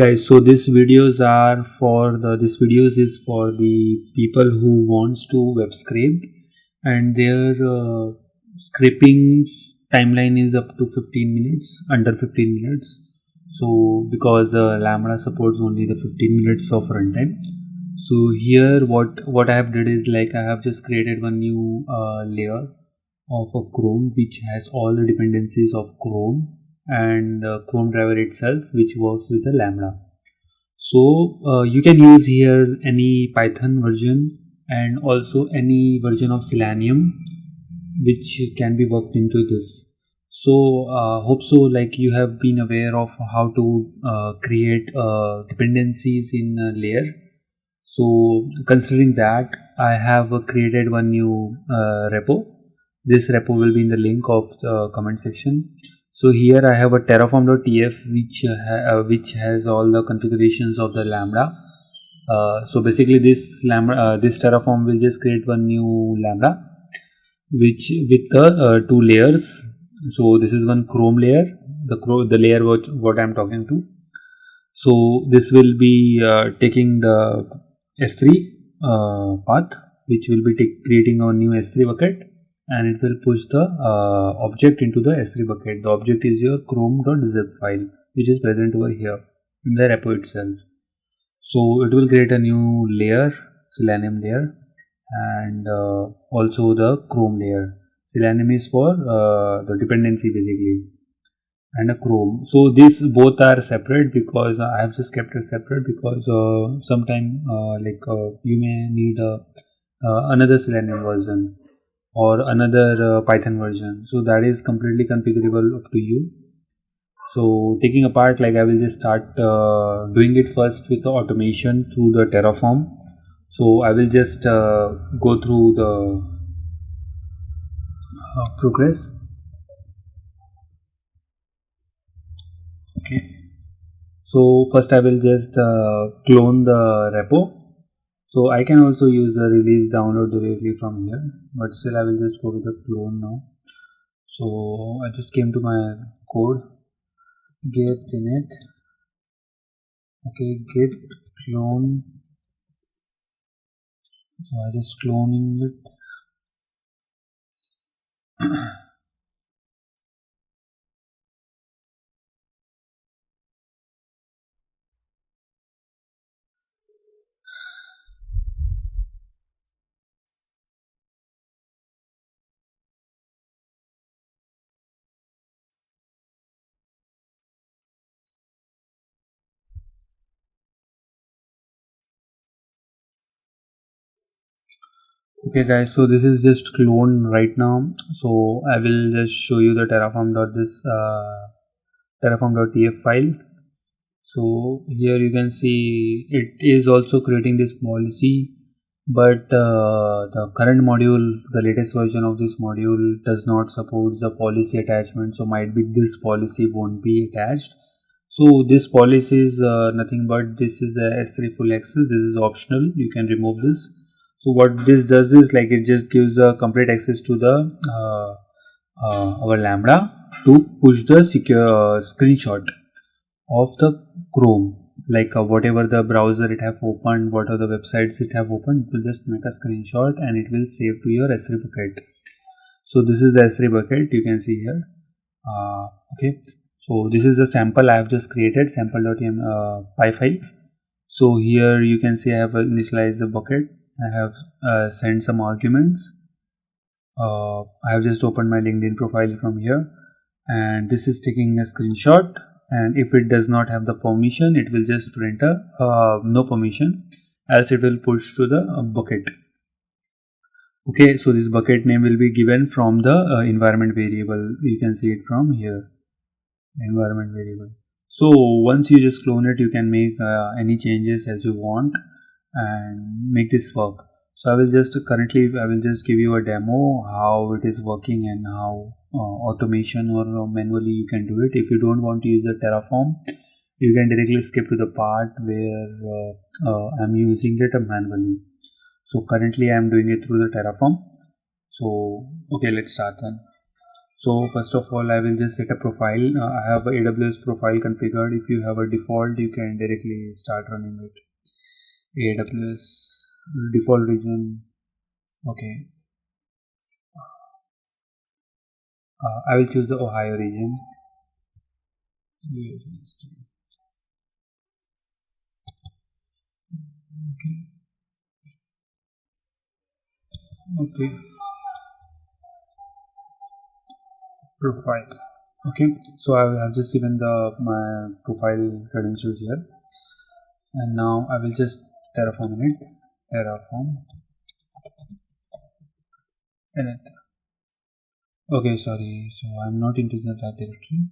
guys, so this videos is for the people who wants to web scrape, and their scraping timeline is up to 15 minutes, under 15 minutes. So because Lambda supports only the 15 minutes of runtime. So here what I have did is, like, I have just created one new layer of a Chrome which has all the dependencies of Chrome and Chrome driver itself, which works with the Lambda. So you can use here any Python version and also any version of Selenium which can be worked into this. So hope so, like, you have been aware of how to create dependencies in a layer. So considering that, I have created one new repo. This repo will be in the link of the comment section. So here I have a terraform.tf which has all the configurations of the Lambda. So basically this terraform will just create one new Lambda which with the two layers. So this is one Chrome layer, the layer what I'm talking to. So this will be taking the S3 path, which will be creating a new S3 bucket, and it will push the object into the S3 bucket. The object is your chrome.zip file, which is present over here in the repo itself. So it will create a new layer, Selenium layer, and also the Chrome layer. Selenium is for the dependency basically, and a Chrome. So these both are separate because I have just kept it separate because sometime you may need another Selenium version or another Python version. So that is completely configurable up to you. So taking apart, like, I will just start doing it first with the automation through the Terraform. So I will just go through the progress. Okay, so first I will just clone the repo. So I can also use the release download directly from here, but still I will just go with the clone now. So I just came to my code, git init, okay, git clone. So I just cloning it. Okay guys, so this is just cloned right now. So I will just show you the terraform.tf file. So here you can see it is also creating this policy, but the current module, the latest version of this module, does not support the policy attachment. So might be this policy won't be attached. So this policy is nothing but this is a S3 full access. This is optional. You can remove this. So what this does is, like, it just gives a complete access to the our Lambda to push the secure screenshot of the Chrome, like whatever the browser it have opened, what are the websites it have opened, it will just make a screenshot and it will save to your S3 bucket. So this is the S3 bucket, you can see here. Okay, so this is the sample I have just created, sample.py file. So here you can see I have initialized the bucket. I have sent some arguments. I have just opened my LinkedIn profile from here, and this is taking a screenshot, and if it does not have the permission, it will just print a no permission, else it will push to the bucket. Okay, so this bucket name will be given from the environment variable. You can see it from here, environment variable. So once you just clone it, you can make any changes as you want and make this work. So I will just give you a demo how it is working and how automation or manually you can do it. If you don't want to use the Terraform, you can directly skip to the part where I'm using it manually. So currently I'm doing it through the Terraform. So okay, let's start then. So first of all, I will just set a profile. I have a AWS profile configured. If you have a default, you can directly start running it. AWS default region. Okay. I will choose the Ohio region. Okay. Profile. Okay, so I have just given my profile credentials here, and now I will just terraform it. Terraform init. Okay, sorry, so I'm not into that directory.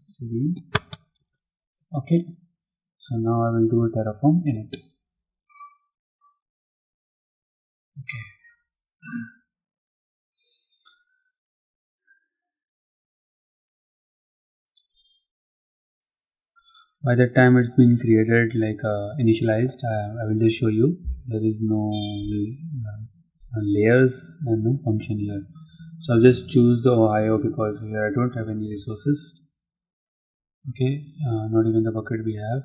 cd. Okay, so now I will do a terraform init. Okay. By the time it's been created, like initialized, I will just show you. There is no layers and no function here. So I'll just choose the Ohio because here I don't have any resources. Okay, not even the bucket we have.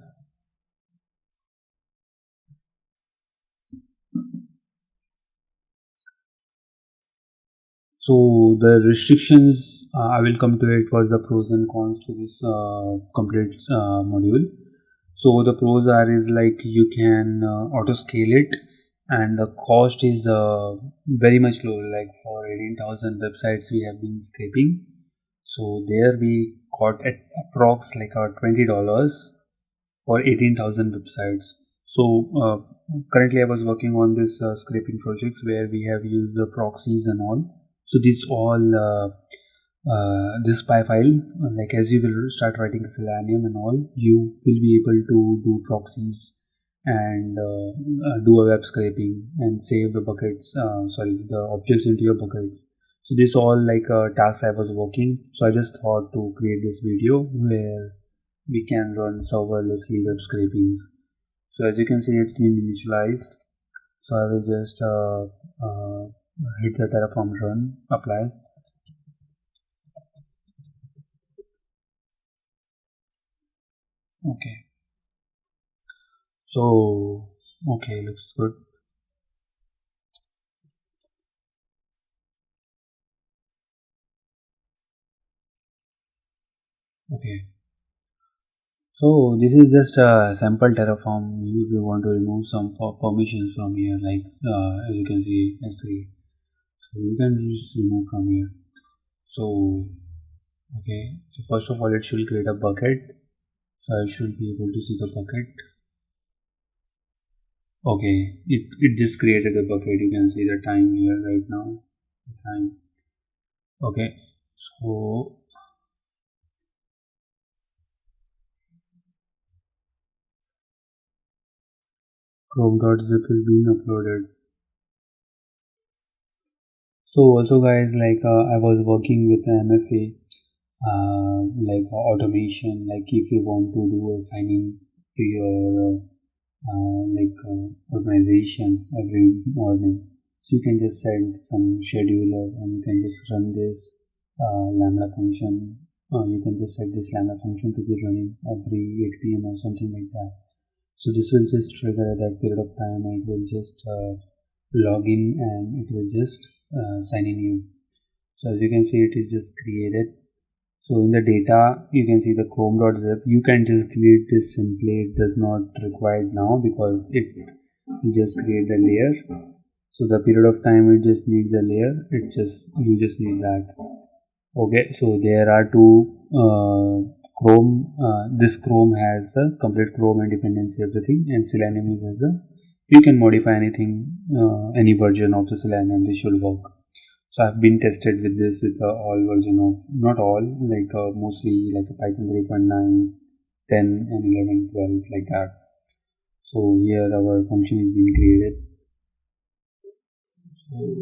So the restrictions, I will come to it. What's the pros and cons to this complete module? So the pros are is like you can auto scale it, and the cost is very much low. Like for 18,000 websites we have been scraping. So there we got at approx like $20 for 18,000 websites. So currently I was working on this scraping projects where we have used the proxies and all. So this all this py file, like as you will start writing the selenium and all, you will be able to do proxies and do a web scraping and save the buckets, the objects into your buckets. So this all like tasks I was working. So I just thought to create this video where we can run serverlessly web scrapings. So as you can see, it's been initialized. So I will just hit the terraform run, apply. Okay. So okay, looks good. Okay. So this is just a sample terraform. If you want to remove some permissions from here, like as you can see S3, so you can just remove from here. So okay, so first of all it should create a bucket. So I should be able to see the bucket. Okay, it just created the bucket. You can see the time here right now. The time. Okay, so chrome.zip is being uploaded. So also guys, like I was working with the MFA, like automation, like if you want to do a signing to your organization every morning, so you can just set some scheduler and you can just run this lambda function. You can just set this lambda function to be running every 8 p.m. or something like that. So this will just trigger at that period of time, and it will just log in and it will just sign in you. So as you can see, it is just created. So in the data, you can see the chrome.zip. You can just delete this simply. It does not require now because it just create the layer. So the period of time it just needs a layer. You just need that. Okay. So there are two Chrome. This Chrome has the complete Chrome and dependency everything, and Selenium is as a. You can modify anything, any version of the Selenium. This should work. So I've been tested with this with all version of, not all, like mostly like a Python 3.9, 10 and 11, 12 like that. So here our function is being created. So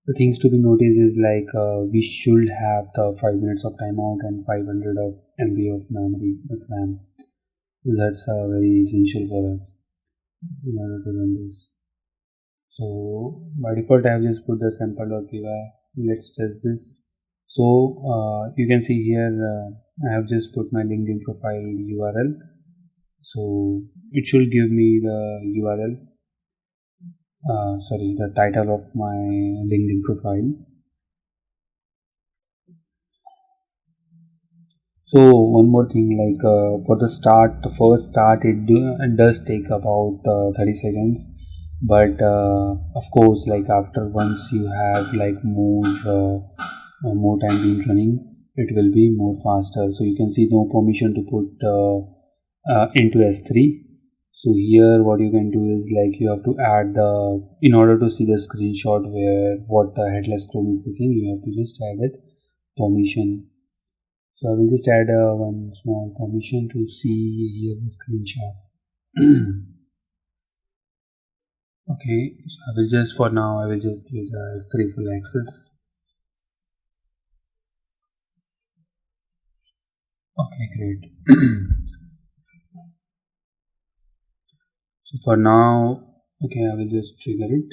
the things to be noticed is like we should have the 5 minutes of timeout and 500 of MB of memory of RAM. So that's very essential for us in order to run this. So by default I have just put the sample.py. let's test this. So you can see here I have just put my LinkedIn profile URL. So it should give me the URL, the title of my LinkedIn profile. So one more thing, like for the first start, it does take about 30 seconds. But of course, like after once you have like more time being running, it will be more faster. So you can see no permission to put into S3. So here what you can do is like you have to add in order to see the screenshot where what the headless Chrome is looking, you have to just add it permission. So I will just add one small permission to see here the screenshot. Okay, so I will just for now I will just give the S3 full access. Okay, great. So for now, okay, I will just trigger it.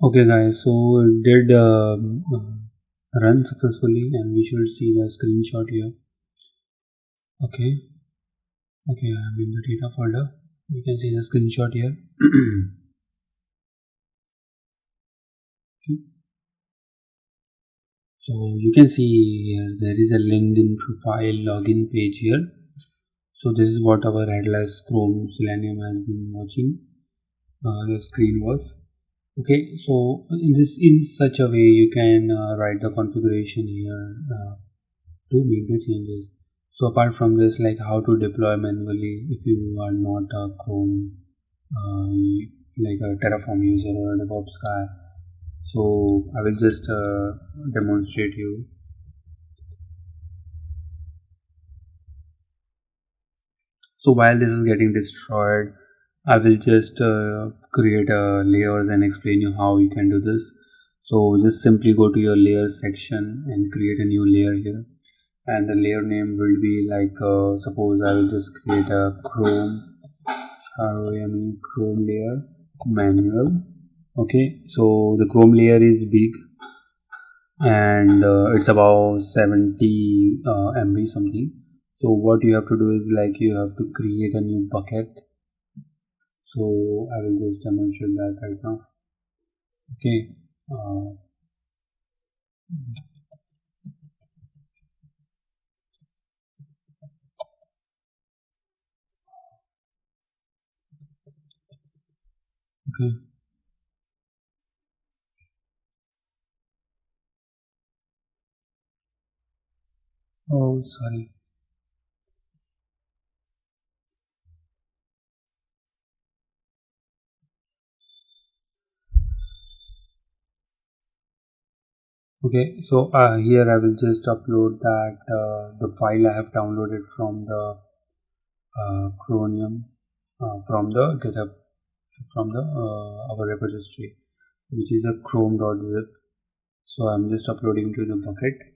Okay guys, so it did run successfully and we should see the screenshot here. Okay, I'm in the data folder. You can see the screenshot here. Okay. So you can see here there is a LinkedIn profile login page here. So this is what our headless Chrome Selenium has been watching. The screen was. Okay, so in such a way you can write the configuration here to make the changes. So apart from this, like how to deploy manually if you are not a Chrome like a Terraform user or a DevOps guy. So I will just demonstrate you. So while this is getting destroyed, I will just create layers and explain you how you can do this. So just simply go to your layers section and create a new layer here, and the layer name will be like suppose I will just create a Chrome layer manual. Okay, so the Chrome layer is big and it's about 70 MB something. So what you have to do is like you have to create a new bucket. So I will just demonstrate that right now. Okay. Okay. Oh, sorry. Okay, so here I will just upload that the file I have downloaded from the Chromium from the GitHub from the our repository, which is a chrome.zip. So I'm just uploading to the bucket.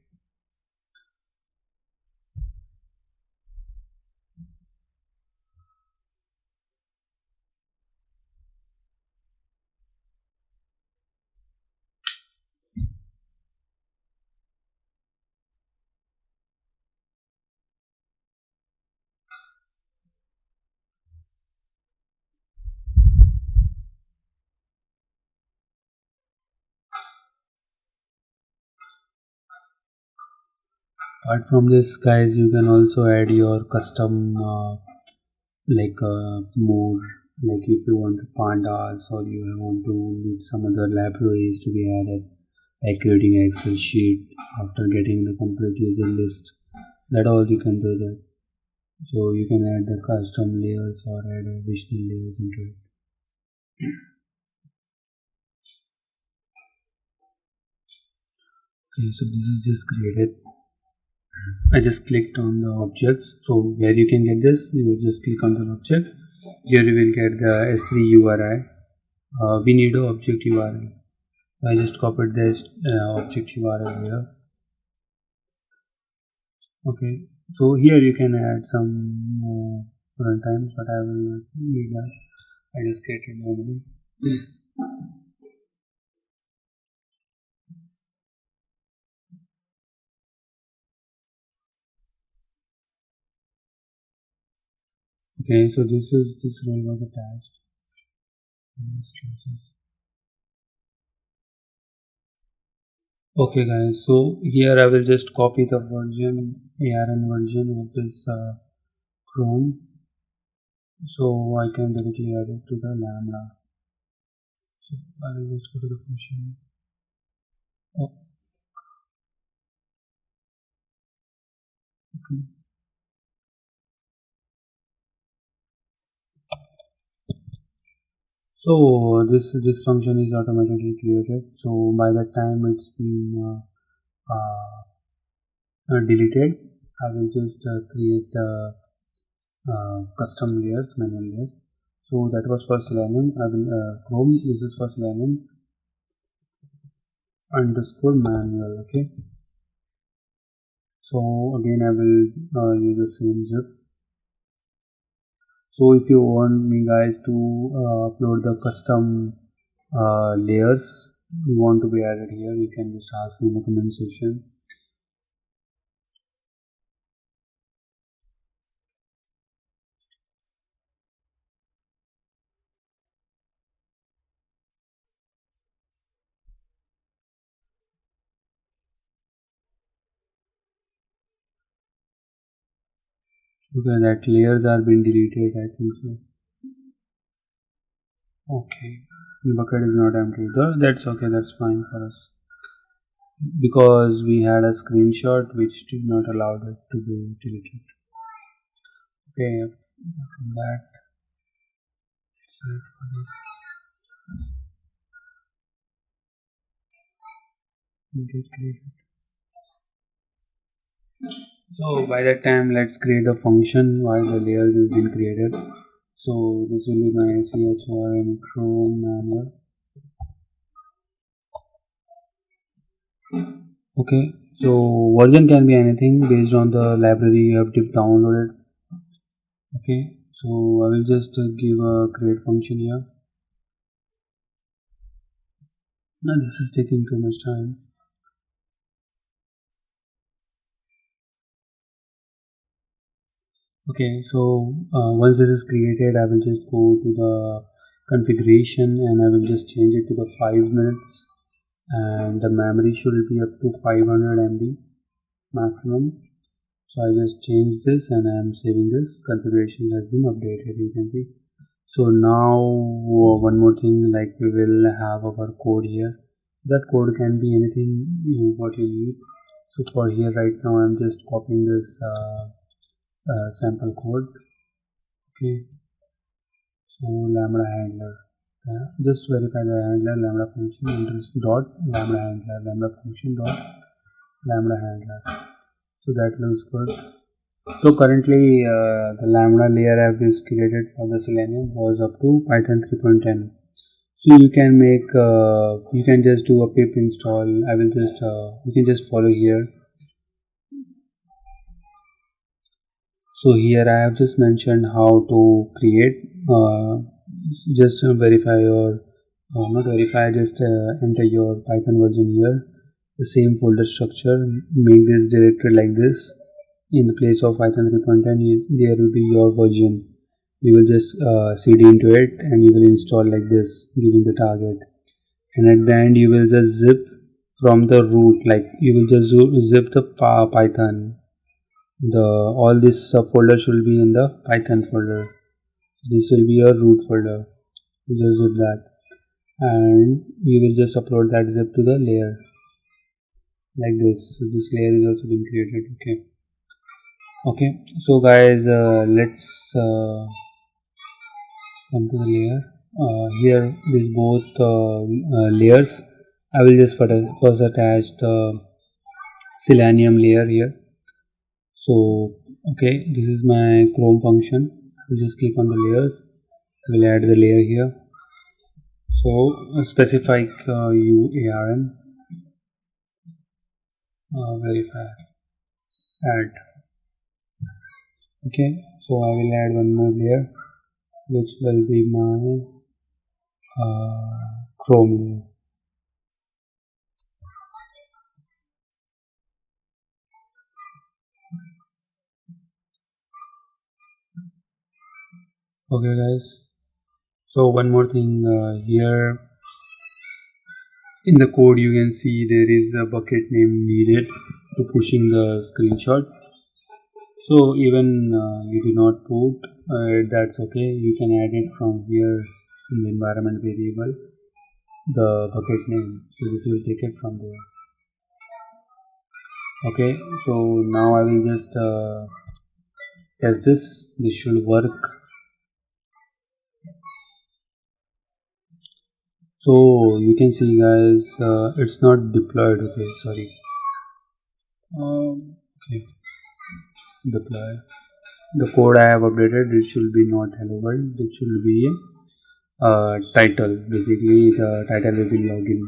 Apart from this, guys, you can also add your custom more, like if you want pandas or you want to need some other libraries to be added, like creating an Excel sheet after getting the complete user list. That all you can do that. So you can add the custom layers or add additional layers into it. Okay, so this is just created. I just clicked on the objects. So where you can get this, you just click on the object. Here you will get the S3 URI. We need an object URL. I just copied this object URL here. Okay, so here you can add some runtimes, but I will not need that. I just created normally. Okay, so this role was attached. Okay guys, so here I will just copy the version, ARN version of this Chrome, so I can directly add it to the lambda. So I will just go to the function. Oh, okay. So this function is automatically created. So by that time it's been deleted, I will just create custom layers, manual layers. So that was for selenium. I will Chrome. This is for selenium underscore manual. Okay. So again, I will use the same zip. So if you want me guys to upload the custom layers you want to be added here, you can just ask me in the comment section. Okay, that layers are being deleted, I think so. Okay, the bucket is not empty. That's okay, that's fine for us, because we had a screenshot which did not allow it to be deleted. Okay, from that, let's wait for this. Get created. So by that time, let's create a function while the layers has been created. So this will be my CHRM Chrome manual. Okay, so version can be anything based on the library you have downloaded. Okay, so I will just give a create function here. Now this is taking too much time. Okay, so once this is created, I will just go to the configuration and I will just change it to the 5 minutes, and the memory should be up to 500 MB maximum. So I just changed this and I am saving this. Configuration has been updated, you can see. So now one more thing, like we will have our code here. That code can be anything what you need. So for here right now I'm just copying this sample code. Okay, so lambda handler, just verify the handler lambda function dot lambda handler lambda function dot lambda handler. So that looks good. So currently the lambda layer I have just created for the selenium was up to Python 3.10. So you can make you can just do a pip install. I will just you can just follow here. So here I have just mentioned how to create, just verify your, not verify, just enter your Python version here, the same folder structure, make this directory like this. In the place of Python 3.10, there will be your version. You will just cd into it and you will install like this, giving the target. And at the end, you will just zip from the root, like you will just zip the Python. All this subfolder should be in the Python folder. This will be your root folder. You just zip that and you will just upload that zip to the layer like this. So this layer is also been created. Okay, so guys, let's come to the layer. Here these both layers, I will just first attach the selenium layer here. So okay, this is my Chrome function. I will just click on the layers. I will add the layer here. So specify UARN, verify, add. Okay, so I will add one more layer, which will be my Chrome. Okay guys, so one more thing, here in the code you can see there is a bucket name needed to pushing the screenshot. So even you do not put, that's okay, you can add it from here in the environment variable, the bucket name. So this will take it from there. Okay, so now I will just test this. This should work. So you can see guys, it's not deployed. Okay, sorry. Okay, deploy. The code I have updated, it should be not hello world, it should be title. Basically the title will be login.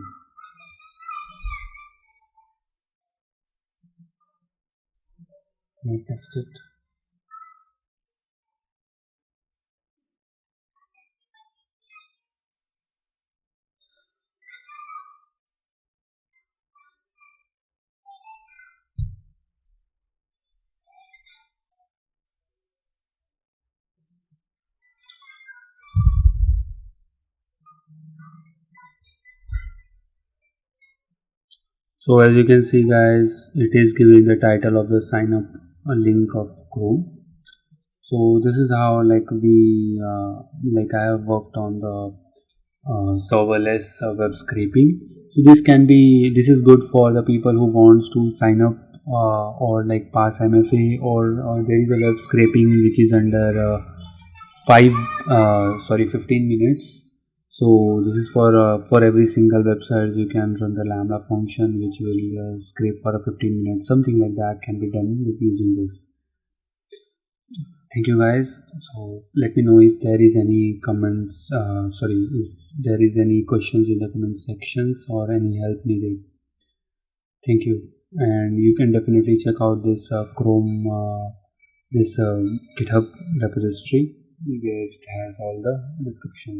Let me test it. So as you can see guys, it is giving the title of the sign up a link of Chrome. So this is how like we I have worked on the serverless web scraping. So this is good for the people who wants to sign up or like pass MFA, or there is a web scraping which is under 15 minutes. So this is for every single website you can run the lambda function which will scrape for a 15 minutes, something like that can be done with using this. Thank you guys. So let me know if there is any comments, if there is any questions in the comment sections or any help needed. Thank you, and you can definitely check out this Chrome, this GitHub repository where it has all the descriptions.